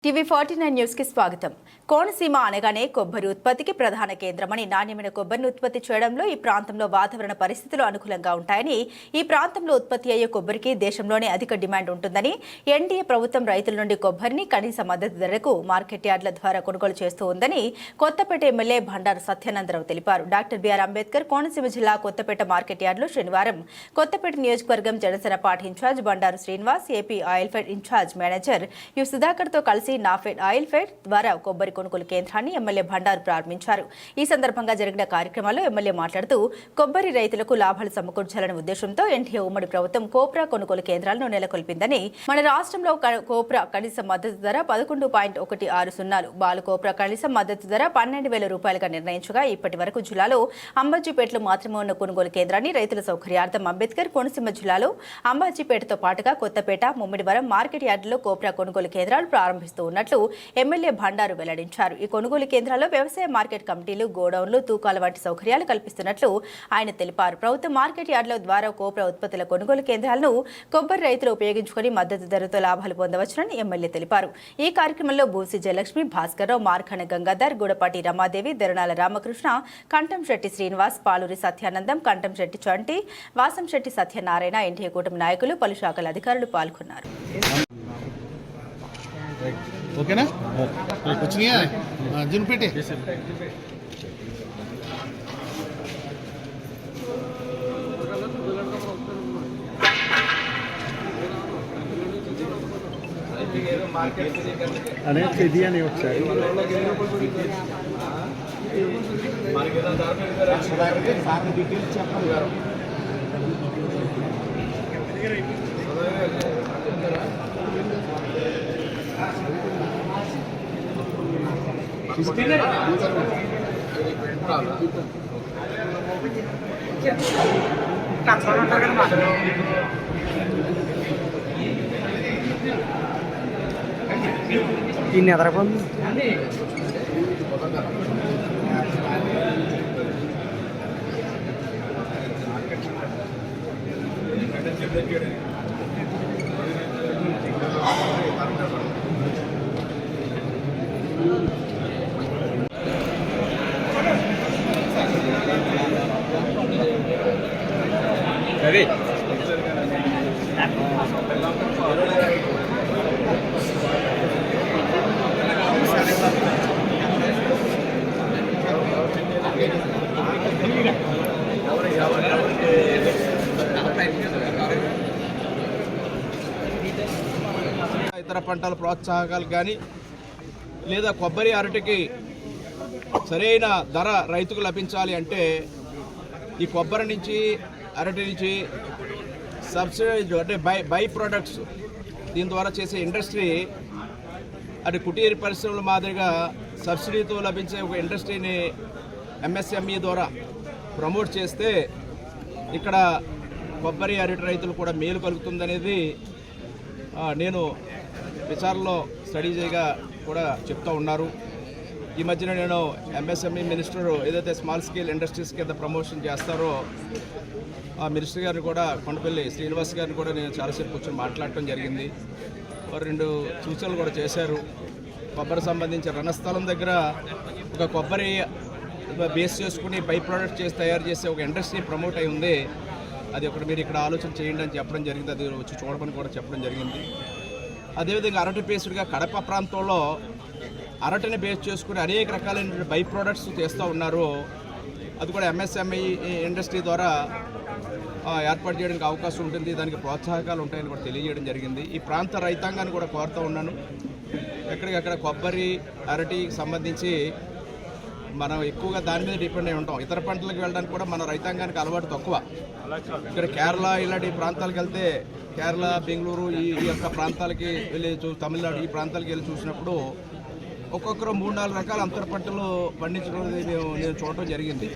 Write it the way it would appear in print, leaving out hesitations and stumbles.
TV49 news కి స్వాగతం. కోనసీమ అనగానే కొబ్బరి ఉత్పత్తికి ప్రధాన కేంద్రమని, నాణ్యమైన కొబ్బరిని ఉత్పత్తి చేయడంలో ఈ ప్రాంతంలో వాతావరణ పరిస్థితులు అనుకూలంగా ఉంటాయని, ఈ ప్రాంతంలో ఉత్పత్తి అయ్యే కొబ్బరికి దేశంలోనే అధిక డిమాండ్ ఉంటుందని, ఎన్డీఏ ప్రభుత్వం రైతుల నుండి కొబ్బరిని కనీస మద్దతు ధరకు మార్కెట్ యార్డుల ద్వారా కొనుగోలు చేస్తూ ఉందని కొత్తపేట ఎమ్మెల్యే బండారు సత్యానందరావు తెలిపారు. డాక్టర్ బిఆర్ అంబేద్కర్ కోనసీమ జిల్లా కొత్తపేట మార్కెట్ యార్డులో శనివారం కొత్తపేట నియోజకవర్గం Janasena party incharge Bandaru Srinivas, AP oil fed incharge manager U Sudhakar తో కలిసి నాఫెడ్ ఆయిల్ ఫెడ్ ద్వారా కొబ్బరి కొనుగోలు కేంద్రాన్ని ఎమ్మెల్యే బండారు ప్రారంభించారు. ఈ సందర్భంగా జరిగిన కార్యక్రమంలో ఎమ్మెల్యే మాట్లాడుతూ, కొబ్బరి రైతులకు లాభాలు సమకూర్చాలనే ఉద్దేశంతో ఎన్డీఏ ఉమ్మడి ప్రభుత్వం కోప్రా కొనుగోలు కేంద్రాలను నెలకొల్పిందని, మన రాష్ట్రంలో కోప్రా కనీస మద్దతు ధర 11.16, బాలు కోప్రా కనీస మద్దతు ధర 12,000 రూపాయలుగా నిర్ణయించగా, ఇప్పటి వరకు జిల్లాలో అంబాజీపేటలో మాత్రమే ఉన్న కొనుగోలు కేంద్రాన్ని రైతుల సౌకర్యార్థం అంబేద్కర్ కోనసీమ జిల్లాలో అంబాజీపేటతో పాటుగా కొత్తపేట, ముమ్మిడివరం మార్కెట్ యార్డులో కోప్రా కొనుగోలు కేంద్రాలు ప్రారంభిస్తూ ఉన్నట్లు ఎమ్మెల్యే బండారు వెల్లడించారు. ఈ కొనుగోలు కేంద్రాల్లో వ్యవసాయ మార్కెట్ కమిటీలు, గోడౌన్లు, తూకాల వంటి సౌకర్యాలు కల్పిస్తున్నట్లు ఆయన తెలిపారు. ప్రభుత్వ మార్కెట్ యార్డుల ద్వారా కోప్రా ఉత్పత్తుల కొనుగోలు కేంద్రాలను కొబ్బరి రైతులు ఉపయోగించుకుని మద్దతు ధరతో లాభాలు పొందవచ్చునని ఎమ్మెల్యే తెలిపారు. ఈ కార్యక్రమంలో బూసి జయలక్ష్మి, భాస్కర్రావు, మార్ఖాన గంగాధర్, గుడపాటి రమాదేవి, దెరణాల రామకృష్ణ, కంఠంశెట్టి శ్రీనివాస్, పాలూరి సత్యానందం, కంఠంశెట్టి చంటి, వాసంశెట్టి సత్యనారాయణ, ఎన్డీఏ కూటమి నాయకులు, పలు శాఖల అధికారులు పాల్గొన్నారు. ఓకేనా? వచ్చినాయా? జున్పేటే అనే ఇది అని వచ్చాయి. దీన్ని ఎదరపండి రెడీ. ఇతర పంటల ప్రోత్సాహకాలు కానీ లేదా కొబ్బరి అరటికి సరైన ధర రైతుకు లభించాలి అంటే ఈ కొబ్బరి నుంచి, అరటి నుంచి సబ్సిడైజ్ అంటే బై ప్రొడక్ట్స్ దీని ద్వారా చేసే ఇండస్ట్రీ అది కుటీర పరిశ్రమల మాదిరిగా సబ్సిడీతో లభించే ఒక ఇండస్ట్రీని ఎంఎస్ఎంఈ ద్వారా ప్రమోట్ చేస్తే ఇక్కడ కొబ్బరి అరటి రైతులు కూడా మేలు కలుగుతుందనేది నేను విచారణలో స్టడీ చేయగా కూడా చెప్తూ ఉన్నారు. ఈ మధ్యన నేను ఎంఎస్ఎంఈ మినిస్టర్ ఏదైతే స్మాల్ స్కేల్ ఇండస్ట్రీస్ కింద ప్రమోషన్ చేస్తారో ఆ మినిస్టర్ గారిని కూడా, కొండపల్లి శ్రీనివాస్ గారిని కూడా నేను చాలాసేపు కూర్చొని మాట్లాడటం జరిగింది. వారు 2 సూచనలు కూడా చేశారు. కొబ్బరి సంబంధించి రణస్థలం దగ్గర ఒక కొబ్బరి బేస్ చేసుకుని బై ప్రోడక్ట్ చేసి తయారు చేసే ఒక ఇండస్ట్రీ ప్రమోట్ అయి ఉంది. అది ఒకటి మీరు ఇక్కడ ఆలోచన చేయండి అని చెప్పడం జరిగింది. అది వచ్చి చూడమని కూడా చెప్పడం జరిగింది. అదేవిధంగా అరటి బేస్డ్గా కడప ప్రాంతంలో అరటిని బేస్ చేసుకుని అనేక రకాలైన బై ప్రోడక్ట్స్ చేస్తూ ఉన్నారు. అది కూడా ఎంఎస్ఎంఈ ఇండస్ట్రీ ద్వారా ఏర్పాటు చేయడానికి అవకాశం ఉంటుంది. దానికి ప్రోత్సాహకాలు ఉంటాయని కూడా తెలియజేయడం జరిగింది. ఈ ప్రాంత రైతాంగాన్ని కూడా కోరుతూ ఉన్నాను, ఎక్కడికక్కడ కొబ్బరి అరటికి సంబంధించి మనం ఎక్కువగా దాని మీద డిపెండ్ అయి ఉంటాం. ఇతర పంటలకు వెళ్ళడానికి కూడా మన రైతాంగానికి అలవాటు తక్కువ. ఇక్కడ కేరళ ఇలాంటి ప్రాంతాలకు వెళ్తే, కేరళ, బెంగళూరు ఈ యొక్క ప్రాంతాలకి వెళ్ళి తమిళనాడు ఈ ప్రాంతాలకు వెళ్ళి చూసినప్పుడు ఒక్కొక్కరు 3-4 రకాల అంతర పంటలు పండించడం నేను చూడటం జరిగింది.